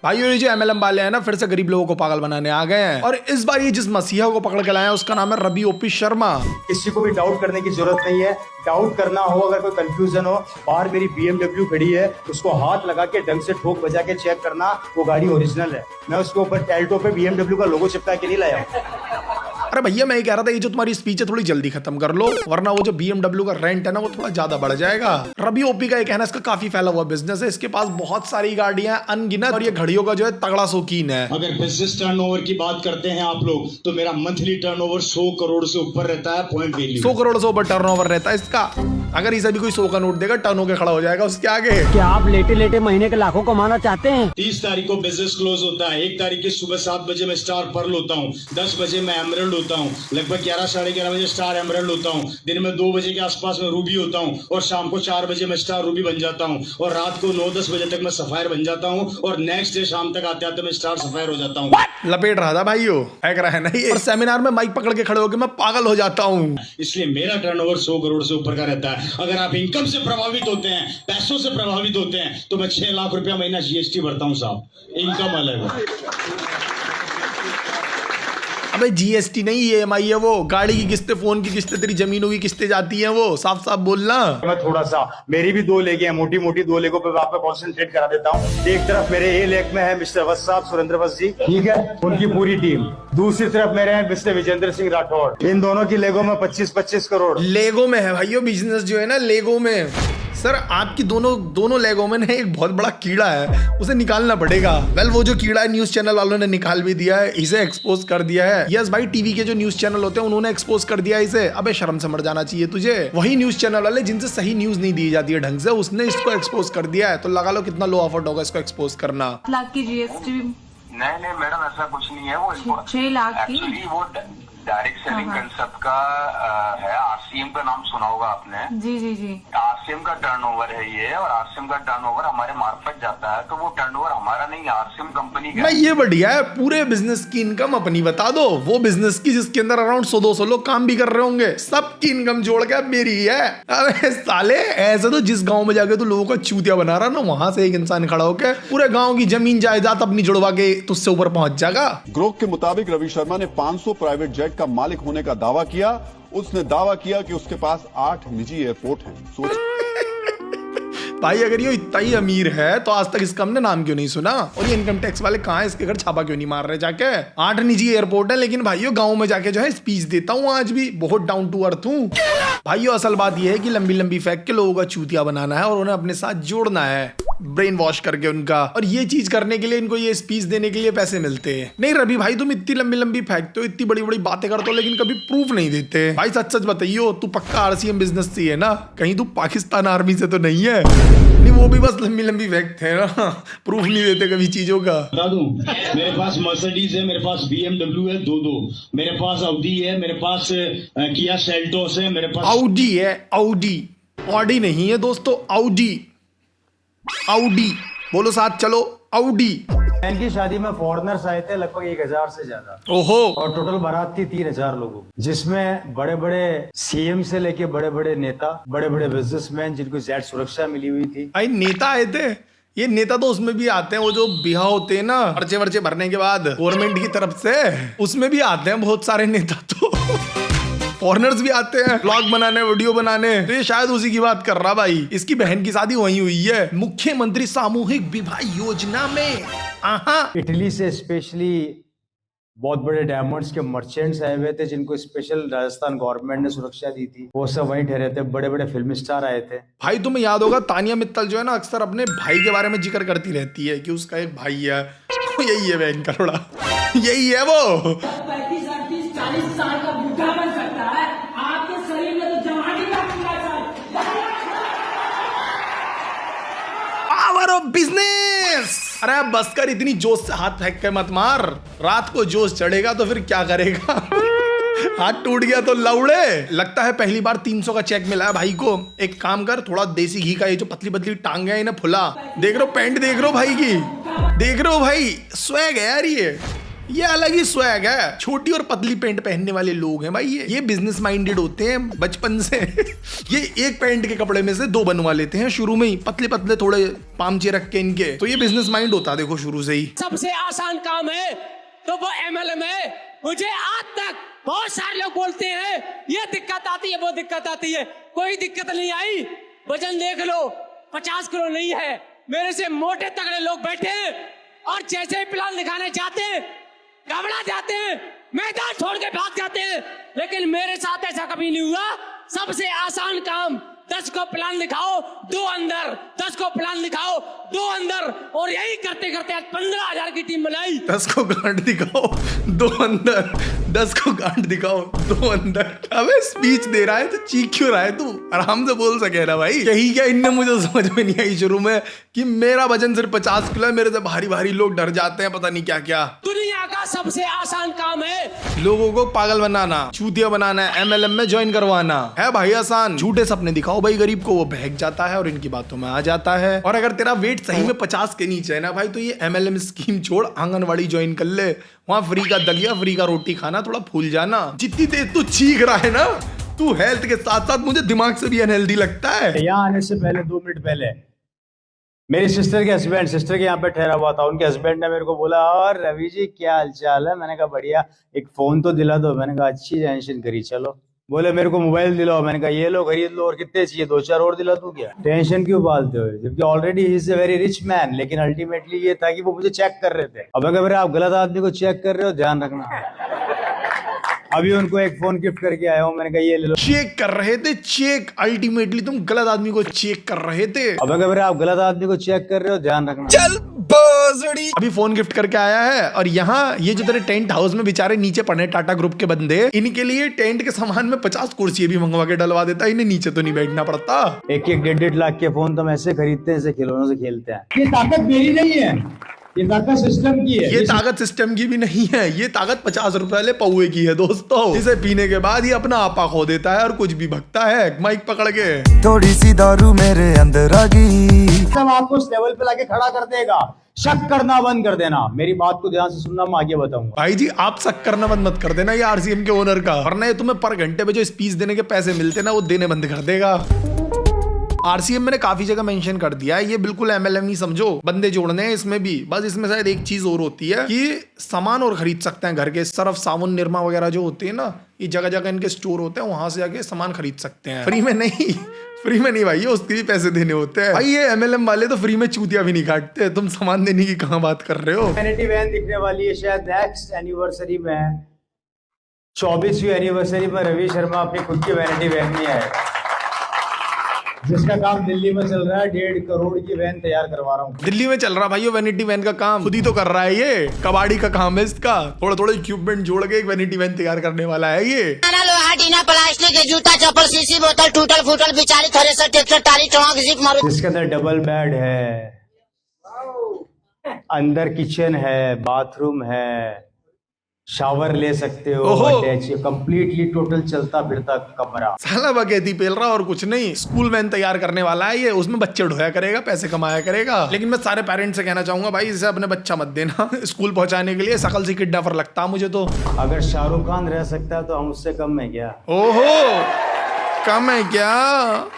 भाई ये जो MLM वाले हैं ना फिर से गरीब लोगों को पागल बनाने आ गए हैं, और इस बार ये जिस मसीहा को पकड़ के लाए हैं उसका नाम है रवि ओपी शर्मा। किसी को भी डाउट करने की जरूरत नहीं है। डाउट करना हो, अगर कोई कंफ्यूजन हो, बाहर मेरी BMW खड़ी है, उसको हाथ लगा के ढंग से ठोक बजा के चेक करना, वो गाड़ी ओरिजिनल है। मैं उसके ऊपर टैल्टो पे BMW का लोगो चिपका के नहीं लाया हूं। अरे भैया मैं ये कह रहा था ये जो तुम्हारी स्पीच है थोड़ी जल्दी खत्म कर लो, वरना वो जो BMW का रेंट है ना वो थोड़ा ज्यादा बढ़ जाएगा। रवि ओपी का ये कहना है इसका काफी फैला हुआ बिजनेस है, इसके पास बहुत सारी गाड़ियां अनगिनत, और ये घड़ियों का जो है तगड़ा शौकीन है। अगर बिजनेस टर्नओवर की बात करते हैं आप लोग, तो मेरा मंथली टर्नओवर 100 करोड़ से ऊपर रहता है। पॉइंट वैल्यू 100 करोड़ से ऊपर टर्नओवर रहता है इसका। अगर इसे भी कोई 100 का नोट देगा टर्न होकर खड़ा हो जाएगा उसके आगे। क्या आप लेटे लेटे महीने के लाखों कमाना चाहते हैं? 30 तारीख को बिजनेस क्लोज होता है। 1 तारीख की सुबह 7 बजे मैं स्टार पर्ल होता हूँ, 10 बजे मैं एमरल्ड होता हूँ, लगभग 11 साढ़े 11 बजे स्टार एमरल्ड होता हूँ, दिन में 2 बजे के आसपास में रूबी होता हूँ, और शाम को 4 बजे मैं स्टार रूबी बन जाता हूँ, और रात को 9-10 बजे तक मैं सफायर बन जाता हूँ, और नेक्स्ट डे शाम तक आते आते मैं स्टार सफायर हो जाता हूँ। लपेट रहा था भाइयों, हैक रहा है ना ये। और सेमिनार में माइक पकड़ के खड़े होकर मैं पागल हो जाता हूँ। इसलिए मेरा टर्नओवर 100 करोड़ से ऊपर का रहता है। अगर आप इनकम से प्रभावित होते हैं, पैसों से प्रभावित होते हैं, तो मैं 6 लाख रुपया महीना GST भरता हूँ साहब। इनकम अलग है। अबे GST नहीं, EMI है वो। गाड़ी की किस्तें, फोन की किस्तें, तेरी जमीनों की किस्तें जाती हैं वो। साफ साफ बोलना। मैं थोड़ा सा, मेरी भी 2 लेगे हैं, मोटी मोटी 2 लेगों पे आपको कॉन्सेंट्रेट करा देता हूँ। एक तरफ मेरे A लेग में है मिस्टर वत्स साहब, सुरेंद्र वत्स जी, ठीक है, उनकी पूरी टीम। दूसरी तरफ मेरे हैं मिस्टर विजेंद्र सिंह राठौड़। इन दोनों की लेगो में 25-25 करोड़। लेगो में है भाइयों बिजनेस जो है ना, लेगो में। सर आपकी दोनों लेगो में एक बहुत बड़ा कीड़ा है, उसे निकालना पड़ेगा। वेल वो जो कीड़ा है न्यूज चैनल वालों ने निकाल भी दिया है, इसे एक्सपोज कर दिया है। यस भाई, टीवी के जो न्यूज चैनल होते हैं उन्होंने एक्सपोज कर दिया है इसे। अबे शर्म से मर जाना चाहिए तुझे। वही न्यूज चैनल वाले जिनसे सही न्यूज नहीं दी जाती है ढंग से, उसने इसको एक्सपोज कर दिया है। तो लगा लो कितना लो एफर्ट होगा इसको एक्सपोज करना। लाख की GST? नहीं मैडम, ऐसा कुछ नहीं है। वो 6 लाख की एक्चुअली वो डायरेक्ट सेलिंग कंसेप्ट का है। RCM का नाम सुना होगा आपने? जी। RCM का टर्नओवर है ये, और RCM का टर्नओवर हमारे मार्फत जाता है, तो वो टर्नओवर हमारा नहीं है, RCM कंपनी का। मैं ये बढ़िया है, पूरे बिजनेस की इनकम अपनी बता दो। वो बिजनेस की जिसके अंदर अराउंड 100-200 लोग काम भी कर रहे होंगे, सबकी इनकम जोड़ के मेरी है। अरे साले, ऐसे तो जिस गांव में जाके तू लोगों का चूतिया बना रहा ना, वहां से एक इंसान खड़ा होकर पूरे गाँव की जमीन जायदाद अपनी जुड़वा के तुझसे ऊपर पहुंच जाएगा। ग्रोक के मुताबिक रवि शर्मा ने 500 प्राइवेट जेट का मालिक होने का दावा किया। उसने दावा किया कि उसके पास 8 निजी एयरपोर्ट हैं। भाई अगर ये इतना ही अमीर है तो आज तक इसका हमने नाम क्यों नहीं सुना? और ये इनकम टैक्स वाले कहाँ है, इसके घर छापा क्यों नहीं मार रहे जाके? 8 निजी एयरपोर्ट है, लेकिन भाइयों गाँव में जाके जो है स्पीच देता हूँ आज भी, बहुत डाउन टू अर्थ हूँ। भाइयों असल बात ये है कि लंबी लंबी फेंक के लोगों का चूतिया बनाना है और उन्हें अपने साथ जोड़ना है, ब्रेन वॉश करके उनका। और ये चीज करने के लिए इनको ये स्पीच देने के लिए पैसे मिलते हैं। नहीं रवि भाई, तुम इतनी लंबी लंबी फेंकते हो, इतनी बड़ी बड़ी बातें करते हो, लेकिन कभी प्रूफ नहीं देते। भाई सच सच बताइयो, तू पक्का RCM बिजनेस से है ना? कहीं तू पाकिस्तान आर्मी से तो नहीं है? नहीं, वो भी बस लंबी लंबी फेंकते हैं ना, प्रूफ नहीं देते कभी चीजों का। बता दूं, मेरे पास मर्सिडीज है, मेरे पास BMW है 2-2, मेरे पास ऑडी है, मेरे पास किया सेल्टोस है, मेरे पास ऑडी है। ऑडी नहीं है दोस्तों, ऑडी बोलो साथ चलो, ऑडी। बहन की शादी में फॉरेनर्स आए थे लगभग 1000 से ज्यादा। ओहो। और टोटल बारात थी 3000 लोगों की, जिसमें बड़े बड़े CM से लेके बड़े बड़े नेता, बड़े बड़े बिजनेसमैन, जिनको जेड सुरक्षा मिली हुई थी। भाई नेता आए थे? ये नेता तो उसमें भी आते हैं, वो जो बिहा होते हैं ना पर्चे वर्चे भरने के बाद गवर्नमेंट की तरफ से, उसमें भी आते हैं बहुत सारे नेता। तो फॉरेनर्स भी आते हैं ब्लॉग बनाने, वीडियो बनाने। तो ये शायद उसी की बात कर रहा भाई। इसकी बहन की शादी वहीं हुई है, मुख्यमंत्री सामूहिक विवाह योजना में। इटली से स्पेशली बहुत बड़े डायमंड्स के मर्चेंट्स आए हुए थे, जिनको स्पेशल राजस्थान गवर्नमेंट ने सुरक्षा दी थी। वो सब वहीं ठहरे थे। बड़े बड़े फिल्म स्टार आए थे। भाई तुम्हें याद होगा तानिया मित्तल जो है ना, अक्सर अपने भाई के बारे में जिक्र करती रहती है कि उसका एक भाई है। यही है बहन करोड़ा, यही है वो। 35-40 साल का बूढ़ा बन सकता है, आपके शरीर में तो जवानी का पावर ऑफ बिजनेस। अरे बस कर, इतनी जोश से हाथ फेंक के मत मार। रात को जोश चढ़ेगा तो फिर क्या करेगा? हाथ टूट गया तो लौड़े। लगता है पहली बार 300 का चेक मिला है भाई को। एक काम कर, थोड़ा देसी घी का ये जो पतली पतली टांगे हैं इन्हें फुला। देख रहे हो पैंट, देख रहे हो भाई की, देख रहे हो भाई, स्वैग है यार ये। ये अलग ही स्वैग है। छोटी और पतली पैंट पहनने वाले लोग हैं भाई, ये बिजनेस माइंडेड होते हैं बचपन से। ये एक पैंट के कपड़े में से 2 बनवा लेते हैं शुरू में ही, पतले पतले थोड़े पामचे रख के इनके, तो ये बिजनेस माइंड होता है देखो शुरू से ही। सबसे आसान काम है तो वो MLM है। मुझे आज तक बहुत सारे लोग बोलते हैं ये दिक्कत आती है वो दिक्कत आती है, कोई दिक्कत नहीं आई। वजन देख लो 50 किलो नहीं है, मेरे से मोटे तगड़े लोग बैठे हैं और जैसे ही प्लान दिखाने जाते हैं घबरा जाते हैं, मैदान छोड़ के भाग जाते हैं। लेकिन मेरे साथ ऐसा कभी नहीं हुआ। सबसे आसान काम 10 को प्लान दिखाओ 2 अंदर, 10 को प्लान दिखाओ 2 अंदर, और यही करते करते आज 15,000 की टीम बनाई। 10 को गांठ दिखाओ 2 अंदर, 10 को गांठ दिखाओ 2 अंदर। अबे स्पीच दे रहा है तो चीख क्यों रहा है तू? आराम से बोल सके ना भाई। यही क्या इनने मुझे समझ में नहीं आई शुरू में कि मेरा वजन सिर्फ 50 किलो है, मेरे से भारी भारी लोग डर जाते हैं, पता नहीं क्या क्या। दुनिया का सबसे आसान काम है लोगों को पागल बनाना, चूतिया बनाना, MLM में ज्वाइन करवाना है भाई आसान। झूठे सपने दिखाओ भाई गरीब को, वो बहक जाता है और इनकी बातों में आ जाता है। और अगर तेरा वेट सही में 50 के नीचे है ना भाई, तो ये MLM स्कीम छोड़, आंगनवाड़ी ज्वाइन कर ले। वहाँ फ्री का दलिया, फ्री का रोटी खाना, थोड़ा फूल जाना। जितनी तेज तू चीख रहा है ना, तू हेल्थ के साथ साथ मुझे दिमाग से भी अनहेल्दी लगता है। यहाँ आने से पहले 2 मिनट पहले मेरी सिस्टर के यहाँ पे ठहरा हुआ था। उनके हस्बैंड ने मेरे को बोला, और रवि जी क्या हालचाल है? मैंने कहा बढ़िया, एक फोन तो दिला दो। मैंने कहा अच्छी टेंशन करी, चलो। बोले मेरे को मोबाइल दिलाओ। मैंने कहा ये लो खरीद लो, और कितने चाहिए? 2-4 और दिला दूं क्या? टेंशन क्यों पालते हो? जबकि already he is a very rich man. लेकिन अल्टीमेटली ये था कि वो मुझे चेक कर रहे थे। अब अगर आप गलत आदमी को चेक कर रहे हो, ध्यान रखना। अभी उनको एक फोन गिफ्ट करके आया हूँ, मैंने कहा ये ले लो। चेक कर रहे थे, चेक। अल्टीमेटली तुम गलत आदमी को चेक कर रहे थे। अब अगर आप गलत आदमी को चेक कर रहे हो, ध्यान रखना। चल बाजड़ी। अभी फोन गिफ्ट करके आया है। और यहाँ ये जो तेरे टेंट हाउस में बेचारे नीचे पड़े टाटा ग्रुप के बंदे, इनके लिए टेंट के सामान में 50 कुर्सी भी मंगवा के डलवा देता। इन्हें नीचे तो नहीं बैठना पड़ता। 1-1 लाख के फोन तो हम ऐसे खरीदते हैं, ऐसे खिलौनों से खेलते हैं। ये ताकत मेरी नहीं है, ये ताकत सिस्टम की है। ये ताकत सिस्टम की भी नहीं है, ये ताकत 50 रुपए वाले पौए की है दोस्तों। इसे पीने के बाद ये अपना आपा खो देता है और कुछ भी भगता है माइक पकड़ के। थोड़ी सी दारू मेरे अंदर आ गई, सब आपको उस लेवल पे लाके खड़ा कर देगा। शक करना बंद कर देना। मेरी बात को ध्यान से सुनना, मैं आगे बताऊंगा। भाई जी आप शक करना बंद मत कर देना ये RCM के ओनर का, वरना ये तुम्हें पर घंटे पे जो स्पीच देने के पैसे मिलते ना, वो देने बंद कर देगा। RCM मैंने काफी जगह मेंशन कर दिया है, ये बिल्कुल MLM ही समझो। बंदे जोड़ने हैं इसमें भी। बस इसमें शायद एक चीज और होती है कि सामान और खरीद सकते हैं घर के, सर्फ साबुन निरमा वगैरह जो होते हैं ना, ये जगह जगह इनके स्टोर होते हैं, वहां से जाके सामान खरीद सकते हैं। फ्री में नहीं, फ्री में नहीं भाई, उसके भी पैसे देने होते हैं भाई। ये MLM वाले तो फ्री में चूतिया भी नहीं काटते। तुम सामान देने की कहाँ बात कर रहे हो? वैनिटी वैन दिखने वाली है शायद नेक्स्ट एनिवर्सरी में, 24वीं एनिवर्सरी में रवि शर्मा अपनी खुद की वैनिटी वैन में आएगा, जिसका काम दिल्ली में चल रहा है। 1.5 करोड़ की वैन तैयार करवा रहा हूँ। दिल्ली में चल रहा भाई वो वैनिटी वैन का काम, खुद ही तो कर रहा है ये। कबाड़ी का काम है इसका। थोड़ा थोड़ा इक्विपमेंट जोड़ के एक वैनिटी वैन तैयार करने वाला है ये। लोहा टीना प्लास्टिक जूता चप्पल शीशी बोतल टूटल फूटल बिचारी थ्रेसर ट्रैक्टर टाली ट्रक जीप मारो। जिसके अंदर डबल बेड है, अंदर किचन है, बाथरूम है, शावर ले सकते हो, अटैच, कंप्लीटली टोटल चलता फिरता कमरा। साला बगैती पेल रहा और कुछ नहीं। स्कूल वैन तैयार करने वाला है ये, उसमें बच्चे ढोया करेगा, पैसे कमाया करेगा। लेकिन मैं सारे पेरेंट्स से कहना चाहूंगा भाई, इसे अपने बच्चा मत देना स्कूल पहुंचाने के लिए। शकल से किडनैपर लगता है मुझे तो। अगर शाहरुख खान रह सकता है तो हम उससे कम है क्या? ओहो कम है क्या?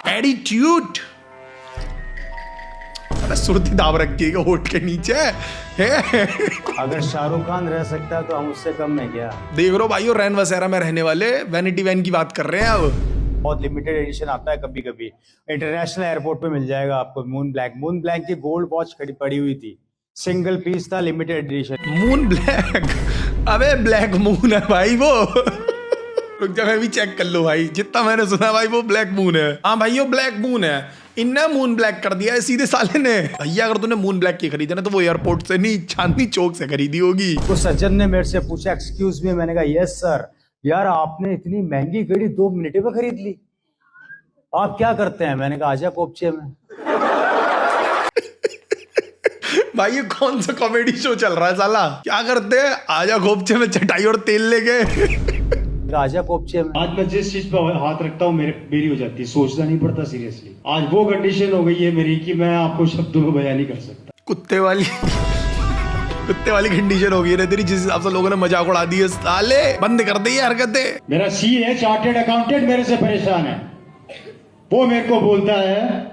एटीट्यूड। अबे सुर्ती दाब रखिएगा होठ के नीचे है। अगर शाहरुख खान रह सकता है तो हम उससे कम है क्या? देख रो भाई, रैन बसेरा में रहने वाले वैनिटी वैन की बात कर रहे हैं। अब बहुत लिमिटेड एडिशन आता है कभी कभी, इंटरनेशनल एयरपोर्ट पे मिल जाएगा आपको। मून ब्लैक की गोल्ड वॉच पड़ी हुई थी, सिंगल पीस था, लिमिटेड एडिशन। Moon black? अबे ब्लैक मून है भाई वो। रुक जा मैं भी चेक कर लो भाई, जितना मैंने सुना भाई वो ब्लैक मून है। हाँ भाई वो ब्लैक मून है। इनने मून ब्लैक कर दिया है सीधे साले ने। भैया अगर तूने मून ब्लैक की खरीदी ना, तो वो एयरपोर्ट से नहीं, चांदनी चौक से खरीदी होगी। तो सज्जन ने मेरे से पूछा एक्सक्यूज मी, मैंने कहा यस सर। यार आपने इतनी महंगी घड़ी 2 मिनट में खरीद ली, आप क्या करते हैं? मैंने कहा आजा कोपचे में। भाई ये कौन सा कॉमेडी शो चल रहा है साला? क्या करते हैं? आजा कोपचे में चटाई और तेल लेके। आजा कोपचे में। आज मैं जिस चीज पे हाथ रखता हूँ मेरी हो जाती है, सोचना नहीं पड़ता सीरियसली। आज वो कंडीशन हो गई है मेरी कि मैं आपको शब्दों में बयान नहीं कर सकता। कुत्ते वाली कुत्ते वाली कंडीशन हो गई है तेरी, जिस हिसाब से लोगों ने मजाक उड़ा दी है। साले बंद कर दे ये हरकतें। मेरा सी है चार्टेड अकाउंटेंट, मेरे से परेशान है, वो मेरे को बोलता है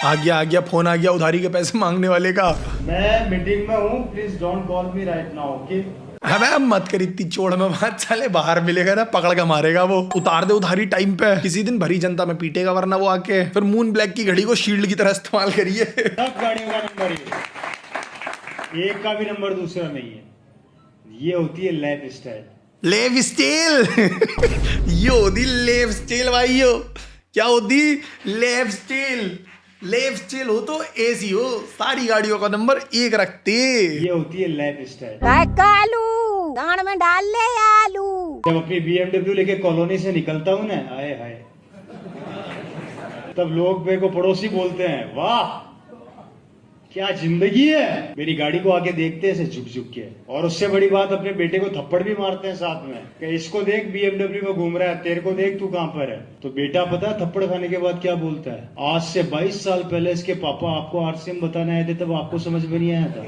आ गया फोन आ गया उधारी के पैसे मांगने वाले का। मैं मीटिंग में हूँ, please don't call me right now, okay? हमें अब मत कर इतनी चोड़ में बात, साले बाहर मिलेगा ना पकड़ के मारेगा वो। उतार दे उधारी टाइम पे, किसी दिन भरी जनता में पीटेगा, वरना वो आके फिर मून ब्लैक की घड़ी को शील्ड की तरह इस्तेमाल करिए। सब गाड़ियों का नंबर है, एक का भी नंबर दूसरा नहीं है। ये होती है लाइफ स्टाइल। लेव स्टाइल ये होती लेव स्टाइल भाइयों। क्या होती? लेव स्टाइल। लेव स्टाइल हो तो एसी हो, सारी गाड़ियों का नंबर एक रखते। ये होती है लाइफ स्टाइल। गाड़ में डाल ले आलू। जब अपनी BMW लेके कॉलोनी से निकलता हूँ ना, आए हाय, तब लोग मेरे को पड़ोसी बोलते हैं, वाह क्या जिंदगी है। मेरी गाड़ी को आके देखते हैं झुक झुक के, और उससे बड़ी बात अपने बेटे को थप्पड़ भी मारते हैं साथ में कि इसको देख BMW में घूम रहा है, तेरे को देख तू कहां पर है। तो बेटा पता है थप्पड़ खाने के बाद क्या बोलता है? आज से 22 साल पहले इसके पापा आपको RCM बताने आए थे, तब आपको समझ में नहीं आया था।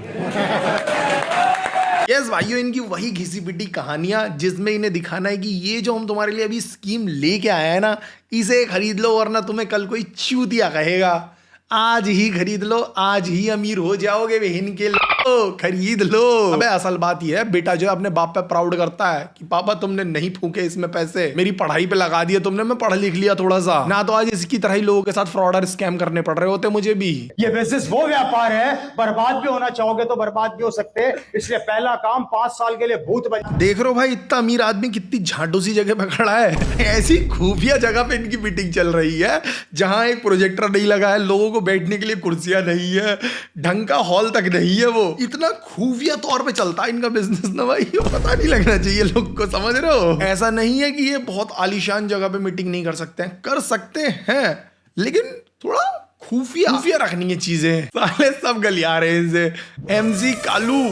यस भाइयों, इनकी वही घिसी पिटी कहानियां जिसमें इन्हें दिखाना है कि ये जो हम तुम्हारे लिए अभी स्कीम लेके आए हैं ना, इसे खरीद लो वरना तुम्हें कल कोई चूतिया कहेगा। आज ही खरीद लो, आज ही अमीर हो जाओगे बहन के, लो खरीद लो। अबे असल बात ये है, बेटा जो है अपने बाप पे प्राउड करता है कि पापा तुमने नहीं फूके इसमें पैसे, मेरी पढ़ाई पे लगा दिए तुमने, मैं पढ़ लिख लिया थोड़ा सा ना, तो आज इसकी तरह ही लोगों के साथ फ्रॉड और स्कैम करने पड़ रहे होते मुझे भी। ये बिजनेस वो व्यापार है, बर्बाद भी होना चाहोगे तो बर्बाद भी हो सकते हैं, इसलिए पहला काम 5 साल के लिए भूत बन। देख रहे हो भाई, इतना अमीर आदमी कितनी झाटू सी जगह पे खड़ा है। ऐसी खुफिया जगह पे इनकी मीटिंग चल रही है जहां एक प्रोजेक्टर नहीं लगा है, लोगों को बैठने के लिए कुर्सियां नहीं है, ढंग का हॉल तक नहीं है। वो इतना खुफिया तौर पे चलता है इनका बिजनेस ना भाई, पता नहीं लगना चाहिए लोग को, समझ रहे हो? ऐसा नहीं है कि ये बहुत आलीशान जगह पे मीटिंग नहीं कर सकते हैं, कर सकते हैं, लेकिन थोड़ा खुफिया रखनी है चीजें। साले सब गलिया रहे हैं इनसे। MC कालू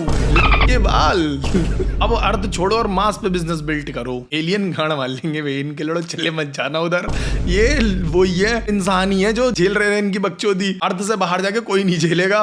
के बाल। अब अर्थ छोड़ो और मास पे बिजनेस बिल्ड करो, एलियन गाड़ मार लेंगे वे इनके लड़ो, चले मत जाना उधर। ये वो ही है, इंसान ही है जो झेल रहे हैं इनकी बकचोदी, अर्थ से बाहर जाके कोई नहीं झेलेगा।